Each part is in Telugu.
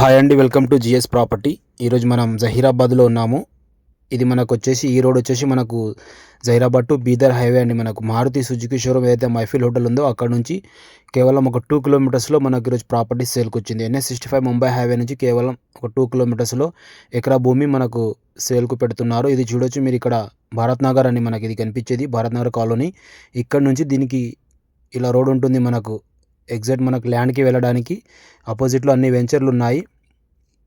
హాయ్ అండి, వెల్కమ్ టు జిఎస్ ప్రాపర్టీ. ఈరోజు మనం జహీరాబాద్లో ఉన్నాము. ఇది మనకు వచ్చేసి ఈ రోడ్ వచ్చేసి మనకు జహీరాబాద్ టు బీదర్ హైవే అండి. మనకు మారుతి సుజుకి షోరూమ్ ఏదైతే మైఫిల్ హోటల్ ఉందో అక్కడ నుంచి కేవలం ఒక 2 కిలోమీటర్స్లో మనకు ఈరోజు ప్రాపర్టీ సేల్కి వచ్చింది. NH65 ముంబై హైవే నుంచి కేవలం ఒక 2 కిలోమీటర్స్లో ఎకరా భూమి మనకు సేల్కు పెడుతున్నారు. ఇది చూడొచ్చు మీరు, ఇక్కడ భారత్ నగర్ అని మనకి ఇది కనిపించేది భారత్ నగర్ కాలనీ. ఇక్కడ నుంచి దీనికి ఇలా రోడ్ ఉంటుంది. మనకు ఎగ్జాక్ట్ మనకు ల్యాండ్కి వెళ్ళడానికి ఆపోజిట్లో అన్ని వెంచర్లు ఉన్నాయి.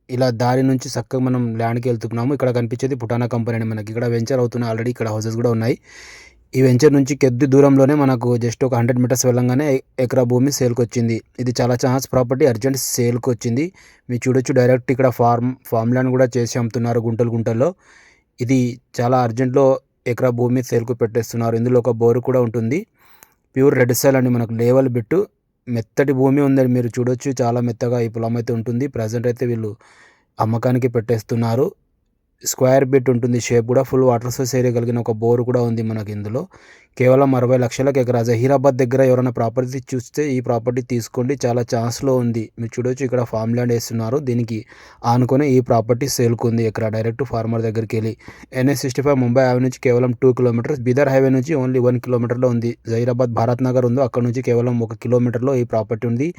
ఇలా దారి నుంచి చక్కగా మనం ల్యాండ్కి వెళ్తున్నాము. ఇక్కడ కనిపించేది పుటానా కంపెనీ అని మనకి ఇక్కడ వెంచర్ అవుతున్నాయి. ఆల్రెడీ ఇక్కడ హౌసెస్ కూడా ఉన్నాయి. ఈ వెంచర్ నుంచి కొద్ది దూరంలోనే మనకు జస్ట్ ఒక 100 మీటర్స్ వెళ్ళంగానే ఎకరా భూమి సేల్కి వచ్చింది. ఇది చాలా ఛాన్స్ ప్రాపర్టీ, అర్జెంట్ సేల్కి వచ్చింది. మీరు చూడొచ్చు, డైరెక్ట్ ఇక్కడ ఫామ్ ల్యాండ్ కూడా చేసి అమ్ముతున్నారు గుంటల్లో. ఇది చాలా అర్జెంట్లో ఎకరా భూమి సేల్కు పెట్టేస్తున్నారు. ఇందులో ఒక బోరు కూడా ఉంటుంది. ప్యూర్ రెడ్ సాయిల్ అండి, మనకు లేవల్ బిట్టు మెత్తటి భూమి ఉందండి. మీరు చూడొచ్చు, చాలా మెత్తగా ఈ పొలం అయితే ఉంటుంది. ప్రజెంట్ అయితే వీళ్ళు అమ్మకానికి పెట్టేస్తున్నారు. స్క్వేర్ బిట్ ఉంటుంది, షేప్ కూడా ఫుల్ వాటర్ సోర్స్ ఏరియా కలిగిన ఒక బోరు కూడా ఉంది మనకి. ఇందులో కేవలం 60 లక్షలకు ఎకరా. జహీరాబాద్ దగ్గర ఎవరైనా ప్రాపర్టీ చూస్తే ఈ ప్రాపర్టీ తీసుకోండి, చాలా ఛాన్స్లో ఉంది. మీరు చూడొచ్చు, ఇక్కడ ఫామ్ ల్యాండ్ వేస్తున్నారు. దీనికి ఆనుకొని ఈ ప్రాపర్టీ సేల్కుంది ఎకరా. డైరెక్ట్ ఫార్మర్ దగ్గరికి వెళ్ళి NH65 ముంబై హైవే నుంచి కేవలం 2 కిలోమీటర్స్, బీదర్ హైవే నుంచి ఓన్లీ 1 కిలోమీటర్లో ఉంది. జహీరాబాద్ భారత్ నగర్ ఉందో అక్కడ నుంచి కేవలం 1 కిలోమీటర్లో ఈ ప్రాపర్టీ ఉంది.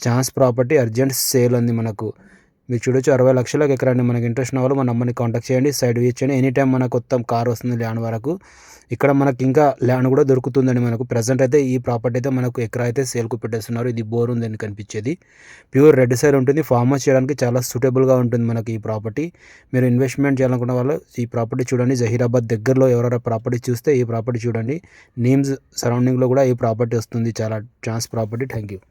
ఛాన్స్ ప్రాపర్టీ, అర్జెంట్ సేల్ ఉంది మనకు. మీరు చూడొచ్చు, 60 లక్షలకు ఎకరా అండి. మనకి ఇంట్రెస్ట్ ఉన్న వాళ్ళు మన నెంబర్ని కాంటాక్ట్ చేయండి, సైడ్ వ్యూ చేయండి. ఎనీ టైం మనకు కొత్త కార్ వస్తుంది ల్యాండ్ వరకు. ఇక్కడ మనకి ఇంకా ల్యాండ్ కూడా దొరుకుతుందండి మనకు. ప్రజెంట్ అయితే ఈ ప్రాపర్టీ అయితే మనకు ఎకరా అయితే సేల్కు పెట్టేస్తున్నారు. ఇది బోర్ ఉందని కనిపించేది, ప్యూర్ రెడ్ సైడ్ ఉంటుంది. ఫామ్ హౌస్ చేయడానికి చాలా సూటబుల్గా ఉంటుంది మనకి ఈ ప్రాపర్టీ. మీరు ఇన్వెస్ట్మెంట్ చేయాలనుకున్న వాళ్ళు ఈ ప్రాపర్టీ చూడండి. జహీరాబాద్ దగ్గరలో ఎవరైనా ప్రాపర్టీ చూస్తే ఈ ప్రాపర్టీ చూడండి. నీమ్స్ సరౌండింగ్లో కూడా ఈ ప్రాపర్టీ వస్తుంది. చాలా ఛాన్స్ ప్రాపర్టీ. Thank you.